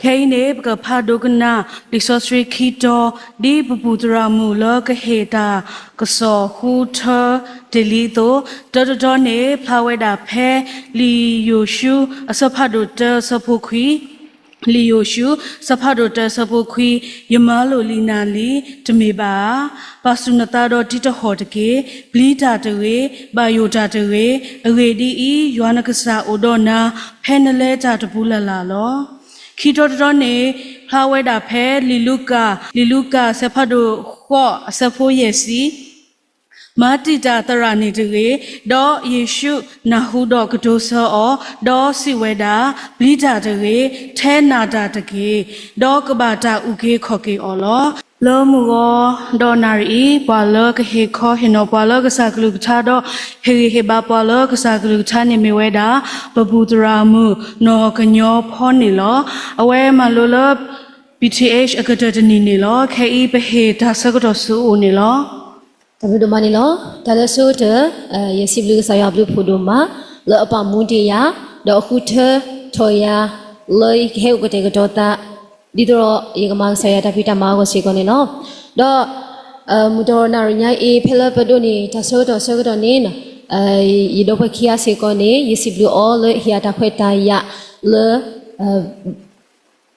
Kaine baka padogna disosri kito di bubudra mula kaheta kaso huta delito dodone plaweda pe li yoshu asapadota sapokwi li yoshu sapadota sapokwi yamalo linali tmeba pasunata do tita hotake blita tewe bayota tewe agedi I yuanakasa odona penale tatapula lalo Kitodone, Plaweda Pe, Liluka, Sepado, Ho, Sapo Yesi, Matita Tarani Tere, Do Yeshu, Nahudo Kutosa or Do Siweda, Blita Tere, Tenada Take, Do Kabata Uke Koki Olo. Lo mugo donari palo ke ko hino palo ke saklu chado he heba palo ke saklu chani miweda babutra mu no kanyo phoni lo awe malolo PTH akatani ni lo ke be he ta sakdo su ni lo tabudo mani lo tala so de yesiblu saya blu phodoma lo apa mudia do khuthe thoya loi he ukate gadota Didro Yagama saya tapita mago sikone no do mudorna rinya e phela padoni taso do sogodo ne yido pakhia sikone yisiblu all le hiata pheta ya le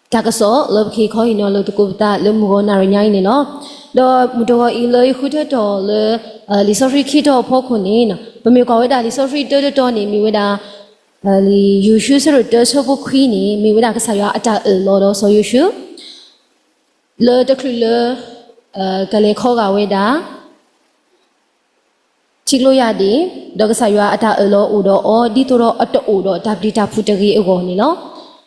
takaso le khi kho ino le tukubta le mugona rinya ne no do mudoro I le khutha do le lisori khito phokone no pame kwa weda lisori do ne mi weda you should sort of so queenie, me with a saya at a lot so you should. Le de clue, Galecoga weda Chiloyadi, Dogasaya at a lo udo or ditoro at the udo, tablita putagi egonino.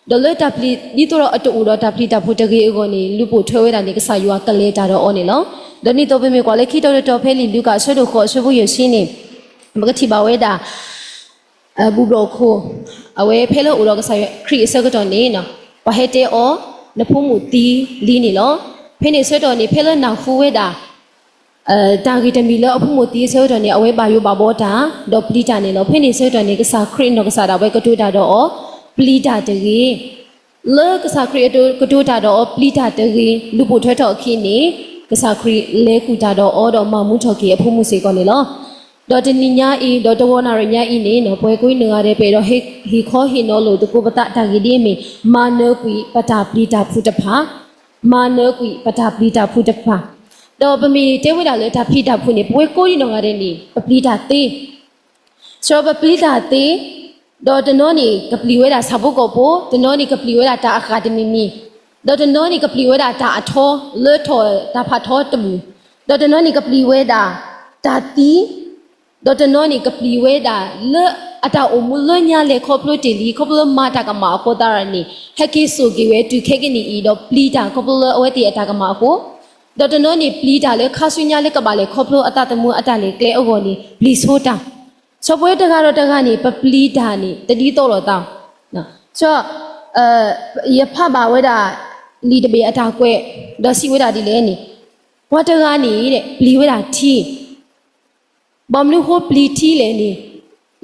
The letter ditoro at the udo, tablita putagi egoni, lupo toed and Nigasaya caleta onilo. The nito be me quality to the top, Luca, so the course of your sini. Magatiba weda. Bubroko away pelo uloga say create circuiton no pahete o napumuti linilo penny certainly pelo na hueda Dagitamila pumuti certainly away by you babota do plita nilo penny certainly sa create no sada way go to that or plita de look sa create go to that or plita de lupo turtle kini sa create lekuta do or mamutoki a pumusi gonilo Dota ninya I dota wana rinya ini no poe kui nengare pero he ko he no lo tuku bata tagidi me mana kui pata plita putapa mana kui pata plita putapa do pemi te wida le ta plita pune poe kui nengare ni plita te so ba plita te dota no ni kapli weda sabu ko po de no ni kapli weda ta academy mi dota no ni kapli weda ta atho le tho ta pha tho tabu dota no ni kapli weda ta ti Dota noni kapli weda le ata omulu nya le koplo teli koplo mata kama ko darani heki sugi we tu kegini I do plita koplo aweti ata kama ko Dota noni plita le khasunya le kabale koplo ata tamu ata le kle ogoni please hota so boy daga ro daga ni pa plita ni tadi to lo ta na so ye pha ba weda li de be ata kwe do si weda di le ni wa daga ni de pli weda thi Bamlu ho pliti le ni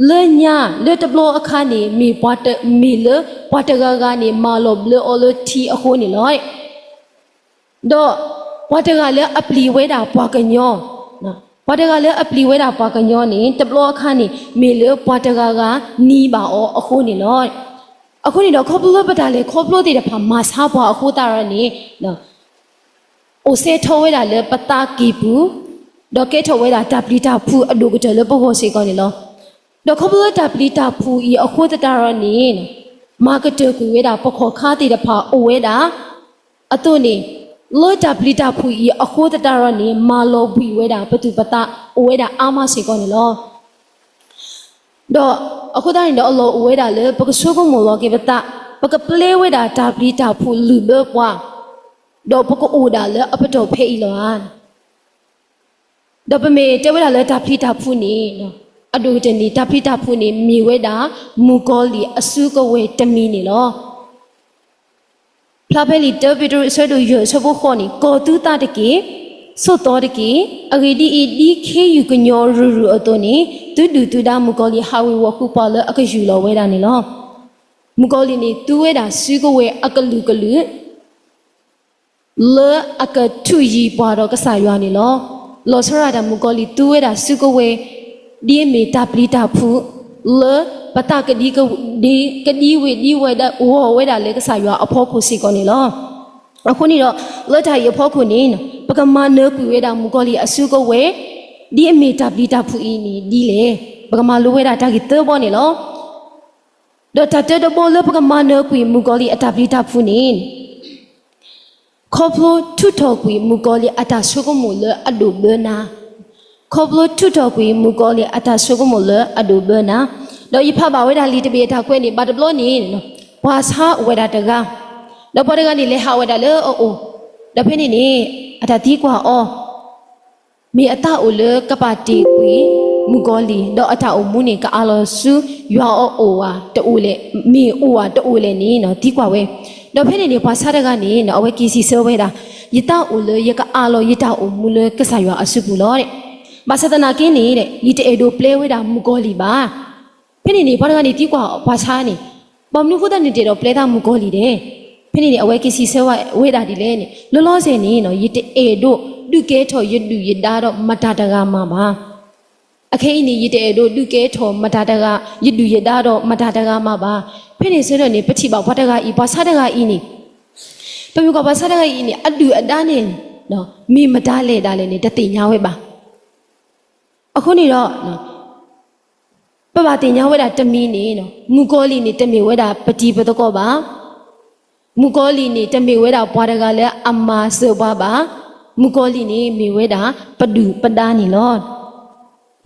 le nya le tablo akhani mi water mi le water ga ni malo ble olo ti a ho ni loi do water ga le apli weda pwa kanyo na water ga le apli weda pwa kanyo ni tablo akhani mi le water ga ni ba o a ho ni loi a ho ni do khoplo bata le khoplo ti de pha ma sa pwa a ho ta ra ni na o se tho weda le pata ki pu Doke to weda taplita pu adugo tele boho se konilo. Dokoblo taplita pu I akota darani. Marketer ku weda poko khati da pa o weda. Atoni lo taplita pu I akota darani malo bui weda patu pata o weda ama se konilo. Do akota ni do lo weda le poko sogo mo lo ke pata poko play weda taplita pu lube kwa. Do poko oda le apato pe iloan. Dopame te weda le taplita puni no adu te ni taplita puni mi weda mugoli asuko we tami ni lo plabeli te bidu so do yo so bo khoni ko tu ta de ki so to de ki agedi I di khe yu kanyo ru ru atoni tu du tu da mugoli hawi wa ku pa le akayu lo weda ni lo မူကောလီနေတူဝဲတာစီကိုဝဲအကလူကလူလေအကထူရီပွားတော့ကစားရွာနေလောလောဆရာတာမူကောလီတူဝဲတာစီကိုဝဲဒီမေတာပလီတာဖူလေပတာကဒီကဒီကဒီဝဲဒီဝဲတာဝေါ်ဝဲတာလေကစားရွာအဖို့ခုစီကောနေလောအခုနေတော့လက်ထိုင်ရဖို့ခုနေပကမနပူဝဲတာမူကောလီအစုကိုဝဲဒီအမေတာပလီတာဖူအင်းနီဒီလေပကမလိုဝဲတာတာကီတောပေါ်နေလောတော့တတဲ့ဘောလပကမနကွေမူကောလီအတာပလီတာဖူနေခေါပလိုထုထောကွေမူကောလီအတာဆုကမူလအဒူဘနာခေါပလိုထုထောကွေမူကောလီအတာဆုကမူလအဒူဘနာတော့ယဖပါဝဲတာလီတပေတာခွဲနေဘာတဘလို့နေနော်ဝါစာဝဲတာတကားတော့ပေါ်တကနေလေဟာဝဲတာလေအိုတော့ဖိနေနေအတာတီးကွာအောမေအတာအိုလေကပါတီကွေမူကောလီတော့အတာအိုမူနေကအာလောဆူရွာအိုဝါတူလေမေအိုဝါတူလေနေနော်တီးကွာဝဲတော့ဖိနေနေဘာစာတကနေနော်အဝဲကီစီဆောဝဲတာယတာအိုလေယကအာလောယတာအိုမူလေကဆာရွာအစုဘူးလို့တဲ့ဘာစတနာကင်းနေတဲ့ယတအေဒိုပလေဝဲတာမူကောလီပါဖိနေနေဘာတကနေတီးကွာဘာစာနေဘာမနုခုတဲ့နေတော့ပလေတာမူကောလီတဲ့ဖိနေနေအဝဲကီစီဆောဝဲတာဒီလေနေလောလောဆယ်နေနော်ယတအေဒိုဒုကဲထော်ယဒူယတာတော့မတာတကားမှာပါအခေအင်းရတဲ့တို့လူကဲထော်မတာတကရတူရတာတော့မတာတကမှာပါဖိနေဆွေးတော့နေပတိပါဘတ်တကဤဘာဆာတကဤနေပမြကဘာဆာတကဤနေအတူအတားနေနော်မိမတားလေတာလည်းနေတတိညာဝဲပါအခုနေတော့နော်ပပတင်ညာဝဲတာတမီနေနော်မူကောလီနေတမီဝဲတာပတိပတကောပါမူကောလီနေတမီဝဲတာဘွားတကလည်းအမစောပါမူကောလီနေမိဝဲတာပဒူပဒါနေလော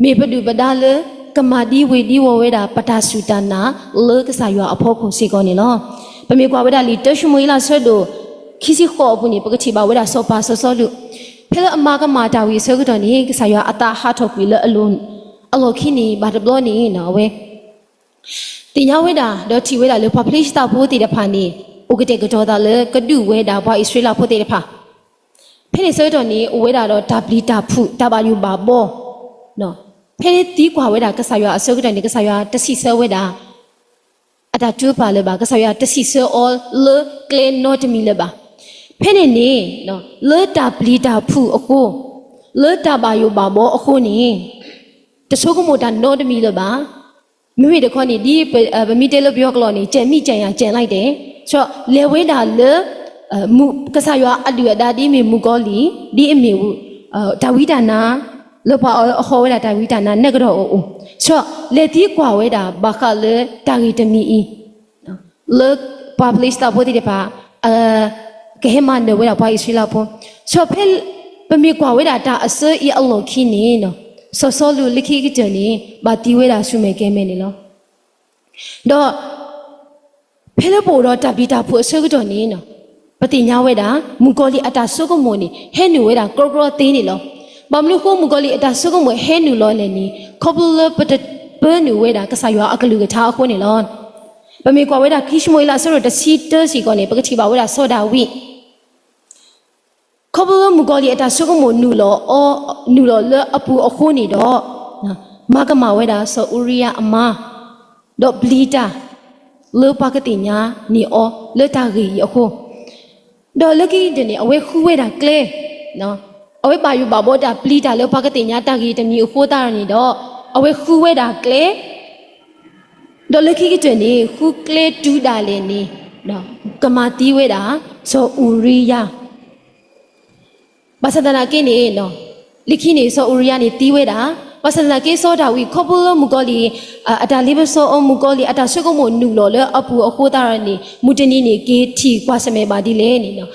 မေပဒုပဒါလေကမာဒီဝေဒီဝဝဲတာပတာစုတနာလေကစားရွာအဖို့ခုစီကောနေလောပမေကွာဝဲတာလီတရှမွေးလာဆွတ်တို့ခီစီခေါ်ဘူးနေပကတိပါဝဲတာစောပါဆောလူဖဲလအမကမာတာဝီဆောကတော့နေကစားရွာအတာဟာထောက်ပြီးလေအလုံးအလောခိနေဘာတဘလို့နေနော်ဝဲတင်ညာဝဲတာတော့ထီဝဲတာလေ population တာဖို့တည်တဲ့ဖာနေဥကတဲ့ကတော့တာလေကဒုဝဲတာဘာဣစရေးလဖို့တည်တဲ့ဖာဖဲနေဆောတော့နေဝဲတာတော့ဒါပလီတာဖုတာဘာယူပါဘောနော်ဖဲတီးကွာဝဲတာကဆာရွာအစောကတဲ့နေကဆာရွာတစီဆဲဝဲတာအတာတူပါလေပါကဆာရွာတစီဆဲ all le clean not me လေပါဖဲနေနေနော်လေတာပလီတာဖူအခုလေတာပါယိုပါဘောအခုနေတဆိုးကမို့တာ not me လေပါမိမိတခေါနေဒီဗမီတဲလို့ပြောကလို့နေကြံမိကြံရကြံလိုက်တယ်ဆိုတော့လေဝဲတာလေမူကဆာရွာအတူအတာဒီမီမူကောလီဒီအမီဒါဝိဒါနာလောပါအခေါ်ဝဲတာတာဝိတာနာနဲ့ကတော့အိုဆိုလေတီကွာဝဲတာဘာခလေတာဂီတမီလေပပလစ်တာဘောဒီပါကဲမန်နဝဲတာဘာဣစလာပေါ်ဆိုဖဲပမီကွာဝဲတာတာအစေအီအလော်ခီနေနော်ဆောဆောလူလိခိကတနေဘာတီဝဲတာဆုမဲကဲမဲနေလောတော့ဖဲလပိုတော့တပီတာဖို့အစေကတော့နေနော်ပတိညာဝဲတာမူကောလီအတာဆုကမိုနေဟဲနူဝဲတာကရောကရောသေးနေလောဘာမလို့ကိုမူကလေးအတာဆုကမဟဲနူလောလည်းနီခေါပလပတပနူဝဲတာကဆာရွာအကလူကထားအခုနေလောဗမေကွာဝဲတာခိရှမွေလာဆိုတော့တစီတစီကောနေပကတိပါဝဲတာစောတာဝိခေါပလမူကလေးအတာဆုကမနူလောအောနူလောလအပူအခုနေတော့မကမဝဲတာဆိုဥရိယအမတော့ဘလီတာလောပကတိညာနီအောလတာဂီအခုတော့လကီတနေအဝဲခူဝဲတာကလေနော်အဝဲပါယူပါဘောတာပလီတာလောပကတိညာတာဂီတမီအဖိုးတာနေတော့အဝဲခူဝဲတာကလေဒေါ်လခိကတွင်နေခူကလေတူးတာလေနေနော်ကမာတီးဝဲတာဆိုဥရိယဘာသဒနာကင်းနေနော်လိခိနေဆိုဥရိယနေတီးဝဲတာဘာသဒနာကေစောတာဝီခေါပလမူကောလီအတာလေးဘစောအမူကောလီအတာဆွကုမနူလောလေအပူအခိုးတာရနေမူတနီနေကေတီကွာစမဲပါဒီလေနေနော်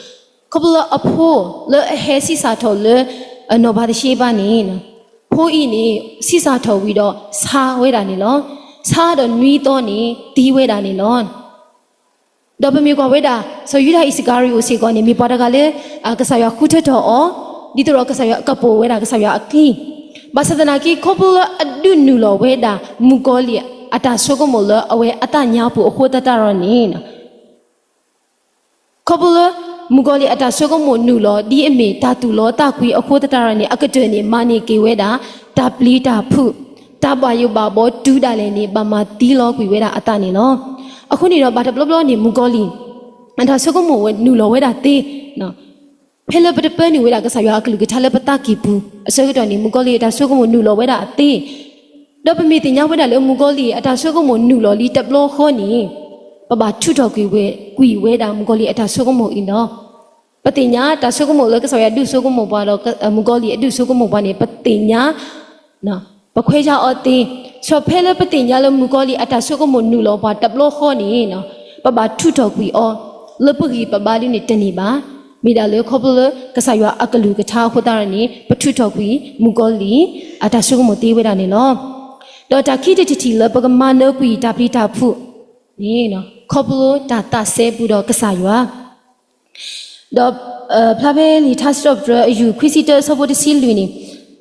ခေါပလအဖိုးလေဟဲစီစာထောလေနော်ဘာတရှိပါနေနော်ဖိုးဤနေစီစာထောပြီးတော့စာဝဲတာနေလောစားတော့နွီးတော့နေတီးဝဲတာနေလောဒေါ်ပမီကွာဝဲတာဆိုယူတာအစ်ကာရီကိုစီကောနေမိပါတကလည်းကဆာရခုထတော့အော်ဒီတော့ကဆာရကပိုဝဲတာကဆာရအကီဘာသဒနာကီခေါပလအဒုနူလောဝဲတာမူကောလီအတာဆုကမလအဝဲအတညာပူအခိုးတတရနေနော်ခေါပလမူကောလီအတာဆုကမနူလောဒီအမေတာတူလောတာကွီအခိုးတတရနေအကတွနေမာနေကေဝဲတာတာပလီတာဖုတာပါယုပါဘောတူးတာလည်းနေပါမတီလောကွီဝဲတာအတနေလော အခုနေတော့ဘာတဘလဘလနေမူကောလီအတာဆုကမိုဝဲနူလောဝဲတာတေးနော်ဖဲလပတပနေဝဲတာကစားရအကလူကထားလပတကီဘူးအစကတော့နေမူကောလီအတာဆုကမိုနူလောဝဲတာအတေးတော့ပမေတင်ညာဝဲတာလေမူကောလီအတာဆုကမိုနူလောလီတဘလခေါနေပပထုတော်ကွီဝဲတာမူကောလီအတာဆုကမိုအင်းနော်ပတိညာတာဆုကမိုလကစားရဒုဆုကမိုပွားတော့မူကောလီအဒုဆုကမိုပွားနေပတိညာနော်ပခွေးကြအတေးချောဖဲလပတိညာလမူကောလီအတာဆုကမိုနူလောပွားတဘလခေါနေနော်ပပထုတော်ကွီအောလပကြီးပပလီနေတနေပါမိဒါလေခေါပလကဆာယအကလူကထားခတာရနေပထုထောက်ပြီးမူကောလီအတာဆုကမတေးဝဲတာနေလောဒေါ်တာခိတတီလပကမနောကွီတာပိတာဖုနေနော်ခေါပလတာတာဆဲပူတော့ကဆာယဒေါ်ဖလာဘဲလီထတ်စတော့ဒရယူခွီစီတာဆဘောတစီလူနေ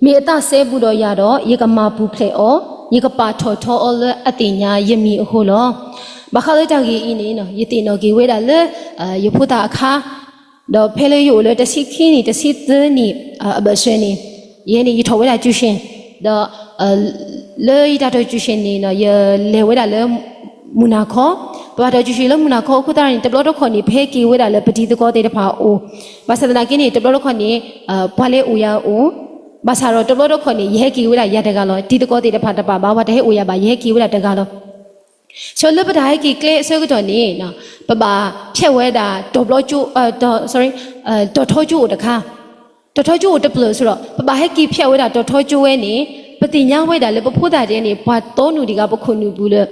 မေအတာဆဲပူတော့ရတော့ရေကမာပူဖလေအောရေကပါထော်ထောအောလအတိညာယမီအဟုတ်လောဘာခလေးတကြီးအင်းနေနော်ယတိနော်ကေဝဲတာလေယဖုတာအခါတော့ဖဲလေယူလေတစီခင်းနေတစီသနီအဘဆွေနေယင်းနေရထော်ဝဲတာကျူရှင်တော့လေရတာတော့ကျူရှင်နေနော်ရလေဝဲတာလေမူနာခောဘာတော့ကျူရှင်လေမူနာခောခုတာနေတဘလတော့ခေါနေဖဲကေဝဲတာလေပတိတကောတဲ့တဖာအိုဘာသဒနာကင်းနေတဘလတော့ခေါနေဘွာလေအိုယာအိုဘာသာတော့တဘလတော့ခေါနေရဲကေဝဲတာရတကလောဒီတကောတဲ့တဖာတပါဘာဝတဲ့အိုယာဘာရဲကေဝဲတာတကလောဆိုလပဒါဟကီကလေဆောကတော့နေနော်ပပဖြက်ဝဲတာဒေါ်ဘလော့ကျိုsorry ဒေါ်ထောကျိုတခါဒေါ်ထောကျိုတပလို့ဆိုတော့ပပဟကီဖြက်ဝဲတာဒေါ်ထောကျိုဝဲနေပတိညာဝဲတာလေပဖို့တာတဲ့နေဘာတောနူဒီကပခုနူဘူးလေ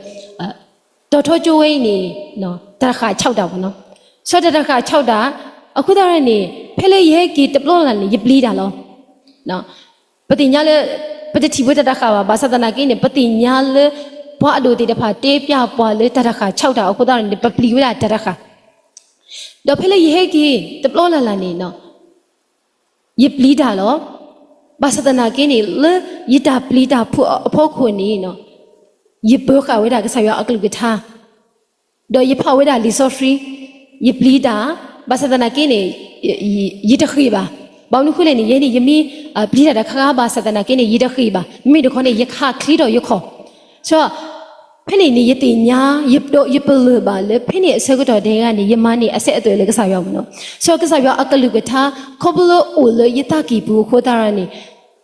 ဒေါ်ထောကျိုဝဲနေနော်တခါ6တာပေါ့နော်ဆောတခါ6တာအခုတော့နေဖဲလေရဲကီတပလို့လာနေရပလီတာလောနော်ပတိညာလေပတိတိဝဲတခါပါဘာသဒနာကင်းနေပတိညာလေဘွားအလိုတေတဖာတေးပြပွားလေတရခါ6တာအခုတော့ပပလီဝဲတာတရခါတော့ဖဲလေရေဟေကီတပလောလာလာနေနော်ယပလီတာလောဘာသဒနာကင်းနေလေယတာပလီတာဖို့အဖို့ခွနေနော်ယဘောခဝဲတာကဆာရအကလူကထားတော့ယဖဝဲတာလီဆိုဖရီယပလီတာဘာသဒနာကင်းနေယတခိပါဘောင်းနခုလေနေယနေယမီပလီတာတခါဘာသဒနာကင်းနေယတခိပါမိတို့ခေါနေယခခလီတော့ယခေါဆိုဖဲနေနေယတိညာယပတော့ယပလပါလေဖဲနေအစကတော့တဲကနေယမနေအဆက်အသွယ်လေကစားရအောင်နော်ဆိုကစားရအကလူကထားခေါပလိုအိုလေယတကီဘူးခိုတာရနေ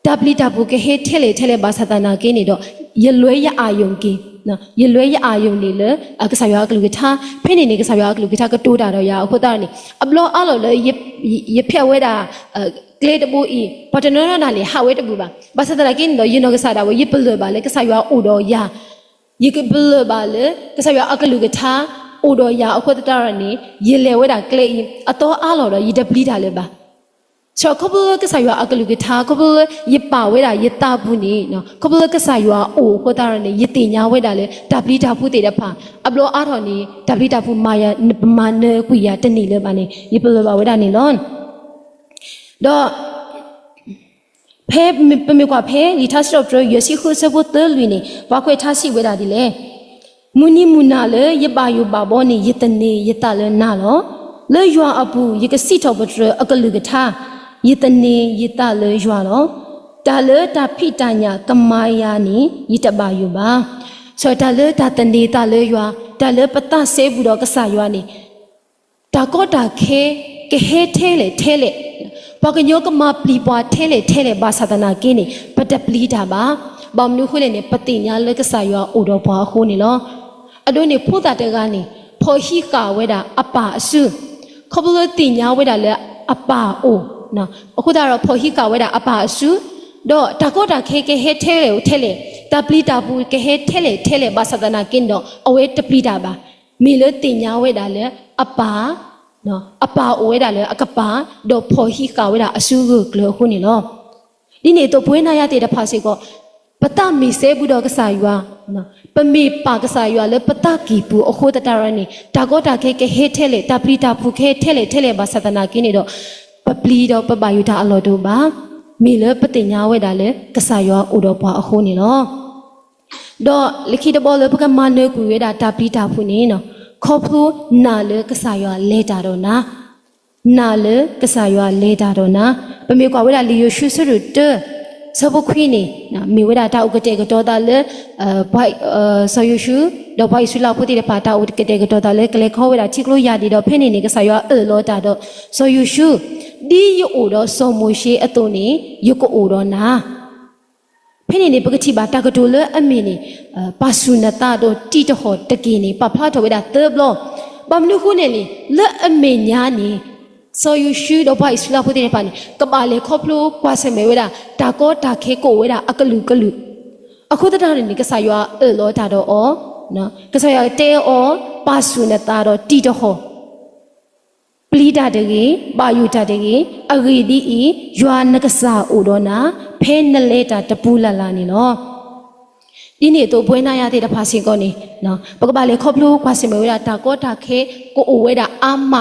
ဒပလီတဘူးကဟေထဲလေဘာသဒနာကင်းနေတော့ယလွဲရအာယုံကင်းနော်ယလွဲရအာယုံနေလေကစားရအကလူကထားဖဲနေနေကစားရအကလူကထားကတိုးတာတော့ရခိုတာရနေအဘလောအလောလေယဖြက်ဝဲတာကလေးတပူဤပတနောနာလေဟာဝဲတပူပါဘာသဒနာကင်းတော့ယနောကစားတာဝယပလပါလေကစားရအိုတော့ရယကဘလပါလေကစားရအကလူကထားအိုတော့ရအခုတတရနေရေလေဝဲတာကလေးအတော်အားလော်တော့ယဒပလီတာလေပါချောကဘလကစားရအကလူကထားကဘလယပါဝဲတာယတာဘူးနေနော်ကဘလကစားရအိုခုတရနေယတင်ညာဝဲတာလေဒပလီတာဘူးတေတဲ့ဖာအဘလောအားတော်နေဒပလီတာဘူးမာယာမာနေကွေရတနေလေပါနေယပလပါဝဲတာနေလောတော့ဖဲပမေကွာဖဲလီထာစတော့ရရစီခုစဘတ်တလူနေဘာခွေထားစီဝဲတာဒီလေမူနီမူနာလေယပါယပါဘောနေယတနေယတလေနာလောလေယွာအပူယကစီတော့ဘတ်အကလူကထားယတနေယတလေယွာလောတာလေတာဖိတညာကမာယာနေယတပါယပါဆိုတာလေတာတနေတာလေယွာတာလေပတဆဲဘူးတော့ကဆာယွာနေတာကောတာခဲကဟဲထဲလေဘာကညောကမပလီပွားထဲလေဘာသဒနာကင်းနေပတပလီတာပါဘောင်နုခွေနေပတိညာလက်ကစားရွာအိုတော်ဘွားခိုးနေလောအတို့နေဖို့တာတကနေဖော်ဟီကာဝဲတာအပါအစုခဘလတိညာဝဲတာလေအပါအိုနော်အခုတော့ဖော်ဟီကာဝဲတာအပါအစုတော့တကောတာခဲဟဲထဲလေတပလီတာဘူးကဟဲထဲလေဘာသဒနာကင်းတော့အဝဲတပလီတာပါမီလတိညာဝဲတာလေအပါနော်အပါအိုဝဲတာလေအကပါတော့ဖော်ဟီကာဝဲတာအဆူကိုကလောခုနေလောဒီနေတော့ဘွေးနာရတဲ့တဖာစေကောပတမီဆဲဘူးတော့ကစားရွာနော်ပမေပါကစားရွာလေပတကီပူအခုတတရနေတာကောတာခဲဟဲထဲလေတပလီတာဖူခဲထဲလေဘာသဒနာကင်းနေတော့ပပလီတော့ပပယူတာအလောတို့ပါမီလေပတိညာဝဲတာလေကစားရွာအိုတော့ဘွားအခုနေလောတော့လိခိတဘောလေပကမနေကူရတာတပလီတာဖူနေနော်ခေါဖူနာလေကစားရွာလဲတာတော့နာလေကစားရွာလဲတာတော့နာပမေကွာဝဲတာလီယိုရှုဆရတ စဘခွေးနေနော်မိဝဒတာဥကတဲ့ကတော့တာလေဘိုက်ဆော်ယူရှုတော့ဘိုက်ဆူလာဖို့တဲ့ပါတာဥကတဲ့ကတော့တာလေကလေခေါ်ဝဒချိကလို့ရဒီတော့ဖင်းနေကဆာယောလောတာတော့ဆော်ယူရှုဒီယိုတော့စုံမရှိအတုန်နေယကိုအိုတော့နာဖင်းနေပကတိပါတာကတူလေအမီနေပါဆုနတာတော့တီတဟောတကင်းနေပဖလာတော့ဝဒတေဘလောဘမ်နုခုနေလေလက်အမေညာနေso you should oba isla pudi ne pani kabale khoplo kwase me weda ta ko ta khe ko weda akalu kalu akhu ta ne ka sa ywa lo ta do o no ka sa ya te o pasu na ta do ti to ho plida de ge ba yu ta de ge agi di i ywa na ka sa o do na phe na le ta tapu la la ni no ဒီနေ့တော့ဘွေးနာရတဲ့တဖာစင်ကောနေနော်ပကပါလေခေါပလို့ခွာစင်မဝဲတာတာကောတာခဲကိုအိုဝဲတာအာမ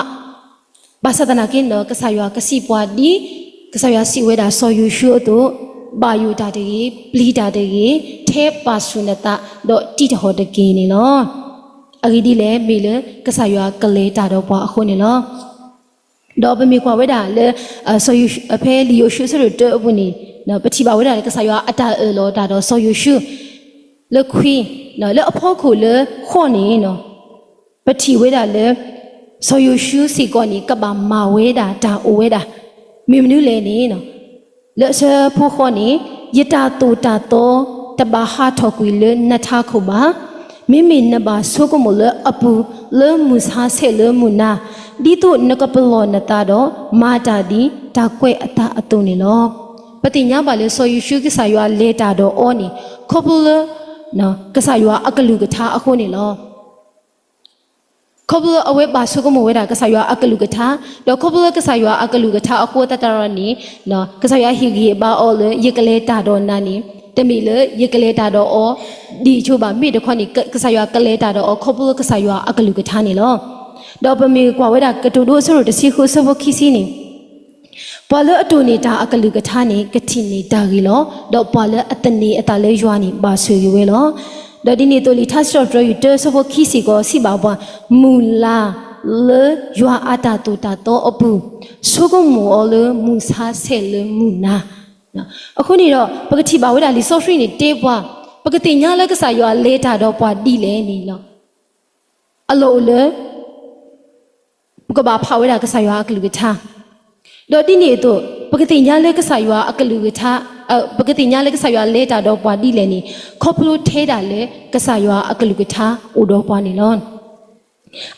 ဘာသာတနာကင်းတော့ကဆာရွာကစီပွားဒီကဆာရွာစီဝဲတာဆော်ယူရှုတော့ဘာယူတာတကြီးပလီတာတကြီးထဲပါဆုနတာတော့တိတဟောတကင်းနေနော်အဂီဒီလေမေလေကဆာရွာကလေတာတော့ပွားအခုနေနော်တော့ပမေခွာဝဲတာလေဆော်ယူအဖဲလီယိုရှုဆိုတော့ဘူးနေနော်ပတိပါဝဲတာကဆာရွာအတာလောတာတော့ဆော်ယူရှုလေခွေနော်လေအဖို့ခုလေခေါ်နေနော်ပတိဝဲတာလေဆိုယူရှုစီကောနီကဘာမာဝဲတာဒါအိုဝဲတာမိမနုလေနေနော်လေဆဖို့ခေါ်နေယတာတူတာတော့တဘာဟာထောကွေလေနထခုပါမိမိနဘာဆုကမလေအပူလေမူစာဆဲလေမူနာဒီတော့နကပလောနတာတော့မာတာဒီဒါကွဲအတာအတုံနေလောပတိညာပါလေဆိုယူရှုကဆာရွာလေတာတော့အောနီခေါပလနော်ကဆာရွာအကလူကထားအခုနေလောခေါပလအဝဲပါဆုကမဝဲတာကဆာရွာအကလူကထားတော့ခေါပလကဆာရွာအကလူကထားအခုတတရနီနော်ကဆာရွာဟီဂီဘာအော်လေယကလေတာတော့နာနီတမီလေယကလေတာတော့အော်ဒီချိုပါမိတခွနီကဆာရွာကလေတာတော့ခေါပလကဆာရွာအကလူကထားနေလောတော့ပမေကွာဝဲတာကတူတို့ဆိုတော့တစီခုဆဘခိစီနီပါလအတူနေတာအကလူကထားနေကတိနေတာကြီးလောတော့ပါလအတနေအတလေးရွာနေပါဆွေရွေးလောတော့ဒီနေ့တို့လီထတ်စတော့ရယူတဆဘခိစီကိုစီပါပွားမူလာလေရွာအတာတူတာတော့အပူဆုကမူအလေမူစာဆဲလေမူနာအခုနေတော့ပကတိပါဝဲတာလီဆော့ဖရီနေတေးပွားပကတိညာလက်ကစားရွာလေတာတော့ပွားတီလဲနေလောအလိုလေကဘာဖာဝဲတာကစားရွာအကလူကထားတော့ဒီနေ့တော့ပကတိညာလက်ကစားရွာအကလူကထားပကတိညာလက်ကစားရွာလေတာတော့ပွားတီလဲနေခေါပလို့ထဲတာလေကစားရွာအကလူကထားအိုတော့ပွားနေလော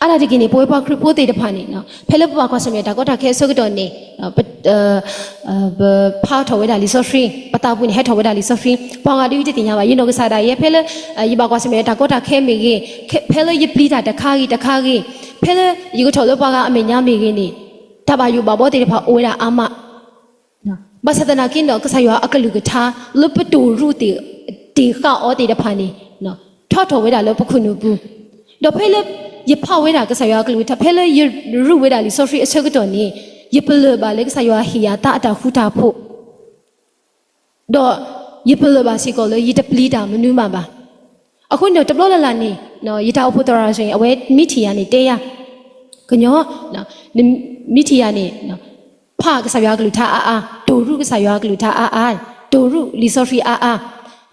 အဲ့ဒါဒီကိနေပွဲပွားခရပိုတေတဖာနေနော်ဖဲလပွားခွာစမြတာကောတာခဲဆုကတော့နေဖာထော်ဝဲတာလီဆော့ဖရီပတာပွင်းဟက်ထော်ဝဲတာလီဆော့ဖရီပွားငါဒီတင်ညာပါယင်းတော့ကစားတာရဲ့ဖဲလယဘကွာစမြတာကောတာခဲမေကြီးဖဲလယပလီတာတခါကြီးဖဲလယကိုထော်လို့ပွားကအမေညာမေကြီးနေတဘာယူပါဘောတေတဖာအိုးတာအာမနော်ဘာသဒနာကင်းတော့ကစားရွာအကလူကထားလပတူရုတီခါအောတေတဖာနေနော်ထော်ဝဲတာလို့ပခုနူဘူးတော့ဖဲလယဖဝဲတာကဆာရွာကလူထဖဲလေယရုဝဲတာလီဆော့ဖရီအချက်ကတော့နေယပလဘာလေကဆာရွာဟီယာတာအတာဖူတာဖို့တော့ယပလဘာစီကိုလေယတပလီတာမနူးမှာပါအခုတော့တဘလလာနေနော်ယတာဖို့တော်ရဆိုရင်အဝဲမိထီယာနေတေးရကညောနော်မိထီယာနေနော်ဖကဆာရွာကလူထအာဒိုရုကဆာရွာကလူထအာဒိုရုလီဆော့ဖရီအာ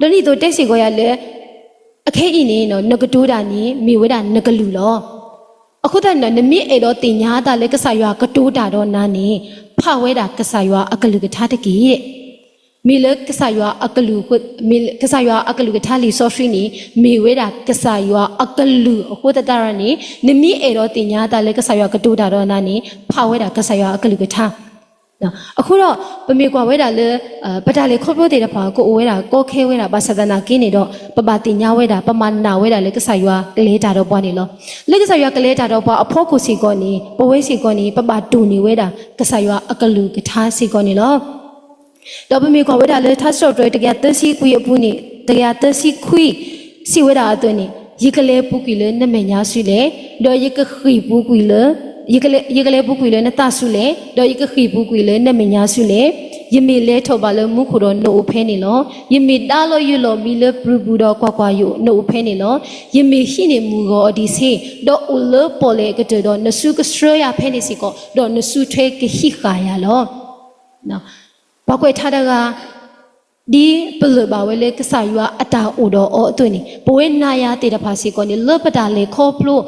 တော့ဒီတော့တက်စီကိုရလေအခဲအင်းနေနော်ငကတိုးတာနေမိဝဲတာငကလူလောအခုတည်းနော်နမိအေတော့တင်ညာတာလေကဆာရွာကတိုးတာတော့နာနေဖဝဲတာကဆာရွာအကလူကထားတကြီးတဲ့မိလေကဆာရွာအကလူမိကဆာရွာအကလူကထားလီဆော့ဖရီနေမိဝဲတာကဆာရွာအကလူအခုတတရနေနမိအေတော့တင်ညာတာလေကဆာရွာကတိုးတာတော့နာနေဖဝဲတာကဆာရွာအကလူကထားအခုတော့ပမေကွာဝဲတာလေပတာလေခေါ်ပြောတဲ့ဖာကိုဝဲတာကိုခဲဝဲတာဘာသဒနာကင်းနေတော့ပပတင်ညာဝဲတာပမာနာဝဲတာလေကဆာရွာကလေးတာတော့ပွားနေလောလေကဆာရွာကလေးတာတော့ပွားအဖို့ကိုစီကောနေပဝဲစီကောနေပပတူနေဝဲတာကဆာရွာအကလူကထားစီကောနေလောတော့ပမေကွာဝဲတာလေထတ်ဆော့တွေတကယ်တစီကွေအပူနေတကယ်တစီခွေစီဝဲတာအတွင်းနေရေကလေးပူကွေလေနမညာစီလေတော့ရေကခိပူကွေလေယကလေးပုကွေလဲနတဆုလေတော့ယကခိပုကွေလဲနမညာဆုလေယမေလဲထောပါလမှုခုတော့နှုတ်ဖဲနေလောယမေတားလို့ယူလို့မီလပရဘူးတော့ကွာယူနှုတ်ဖဲနေလောယမေရှိနေမူကောအဒီစေတော့ဥလပေါ်လေကတဲ့တော့နဆုကစရရဖဲနေစီကောတော့နဆုထွဲကခိခါရလောနော်ဘာကွယ်ထားတာက ဒီပလဘာဝဲလေကဆာယွာအတာအိုတော့အောအတွင်းနေဘဝနာယာတေတဖာစီကောနေလောပတာလေခေါပလို့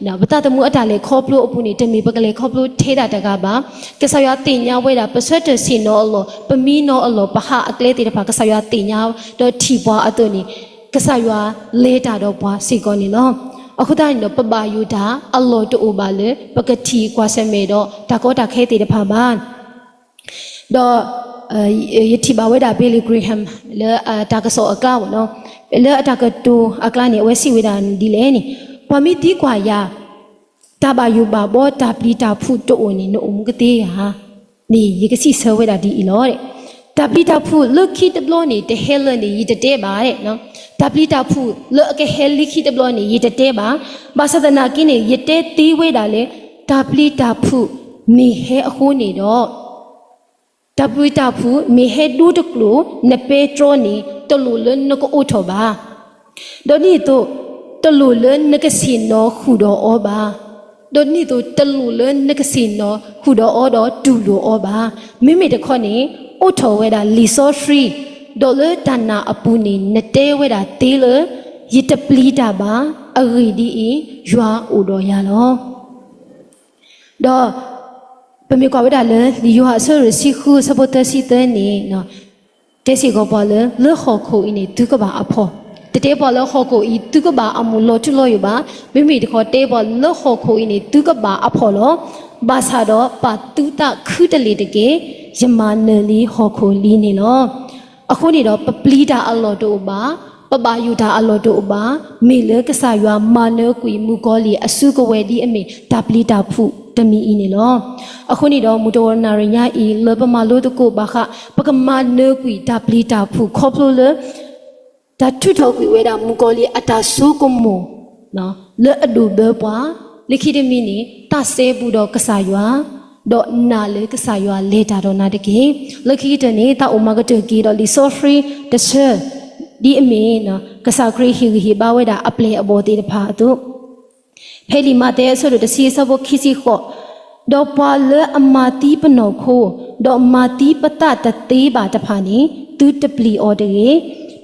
နာဘတာတမှုအတာလေခေါပလို့အပူနေတမီပကလေခေါပလို့ထေတာတကပါကဆာယွာတင်ညာဝဲတာပဆွတ်တစီနောအလောပမီနောအလောပဟာအကလေတေတဖာကဆာယွာတင်ညာတော့ထီပွားအတွင်းနေကဆာယွာလေးတာတော့ပွားစီကောနေနော်အခုတိုင်းတော့ပပယူတာအလောတူပါလေပကတိကွာဆမေတော့တကောတာခဲတေတဖာပါတော့ယတိဘဝဒါဘီလီဂရီဟမ်လဲတာကဆောအကောနော်လဲအတာကတူအကလာနေဝဲစီဝေဒန်ဒီလဲနေပမီတီကွာယာတဘယူပါဘောတာပလီတာဖုတိုအိုနေနိုအုံကတေဟာနေယကစီဆဝေဒဒီအီလောတဲ့တပလီတာဖုလုခိတဘလောနေတဟဲလနေယတတဲပါတဲ့နော်တပလီတာဖုလုအကဟဲလိခိတဘလောနေယတတဲပါဘာသဒနာကိနေယတဲတီဝေဒါလေတပလီတာဖုမိဟဲအခုနေတော့တပွေတာဖူမေဟဲဒူတကလူနပေထရိုနီတလူလနကိုအိုထောပါဒိုနီတိုတလူလနကစီနောခုတော်ဩပါဒိုနီတိုတလူလနကစီနောခုတော်ဩတော်ဒူလိုဩပါမိမိတခေါနေအိုထောဝဲတာလီဆိုဖရီဒေါ်လတနာအပူနီနတဲဝဲတာတေးလရစ်တပလီတာပါအဂီဒီရွာအိုတော်ရလောတော့ပမေကွာဝဒါလေဒီယောဟာဆရစီခုစပတစီတနေနော်တဲစီကိုပေါ်လေလခေါ်ခိုအင်းနေသူကပါအဖော်တဲပေါ်လခေါ်ခိုဤသူကပါအမူလောချလို့ရပါမိမိတခေါ်တဲပေါ်လခေါ်ခိုအင်းနေသူကပါအဖော်လောဘာသာတော့ပါတူတာခုတလေတကေယမနယ်လီဟော်ခိုလီနေလောအခုနေတော့ပပလီတာအလော်တို့ပါပပယူတာအလော်တို့ပါမေလကဆာရွာမာနကွေမူကောလီအစုကဝဲဒီအမေတာပလီတာဖုတမီအင်းနေလောအခုနေတော့မူတော်နာရညာဤလပမာလို့တကိုဘာခပကမနကွေတာပလီတာဖုခေါပလို့လေတထုထောက်ကွေဝဲတာမူကောလီအတာဆိုကမောနော်လေအဒူဘပွားလိခိတမီနေတဆဲဘူးတော့ကဆာရွာတော့နာလေကဆာရွာလေတာတော့နာတကေလိခိတနေတာအိုမကတကီတော့လီဆိုဖရီတဆဲဒီအမေနော်ကဆာခရီဟီဘာဝဲတာအပလေအဘောတေတဖာတို့ဖဲလီမတဲ့ဆိုတော့တစီစဘခီစီခေါဒေါ်ပါလအမာတီပနောခိုဒေါ်မာတီပတတသေးပါတဖာနေသူတပလီအော်တေ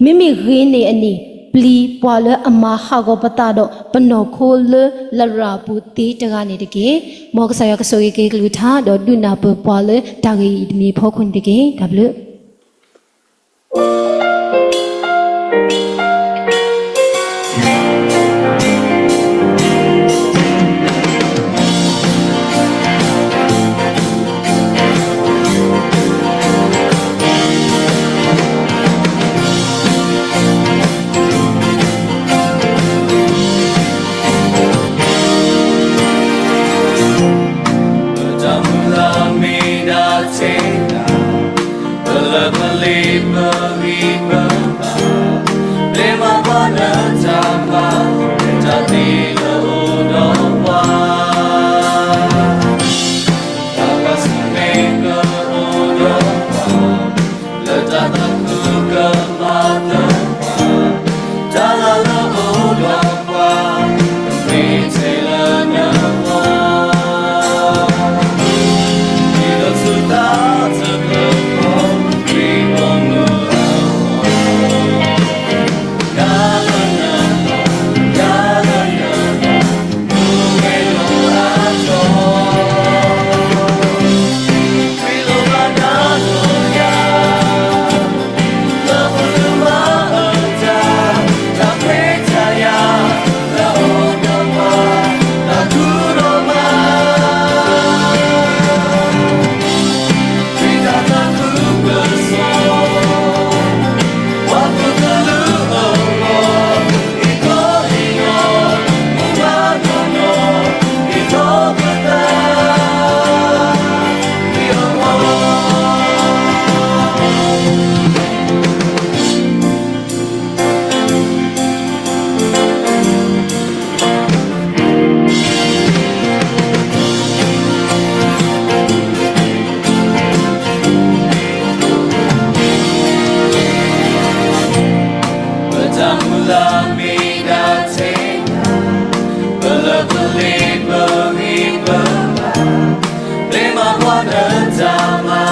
မိမိရင်းနေအနီပလီပွာလအမာဟာကောပတတော့ပနောခိုလလရာပူတီတကနေတကေမောကဆာယကဆိုရေကေကလူထားတော့ဒုနာပပွာလတာဂီဒီမီဖောခွန်တကေဒါဘလ Lema wana jama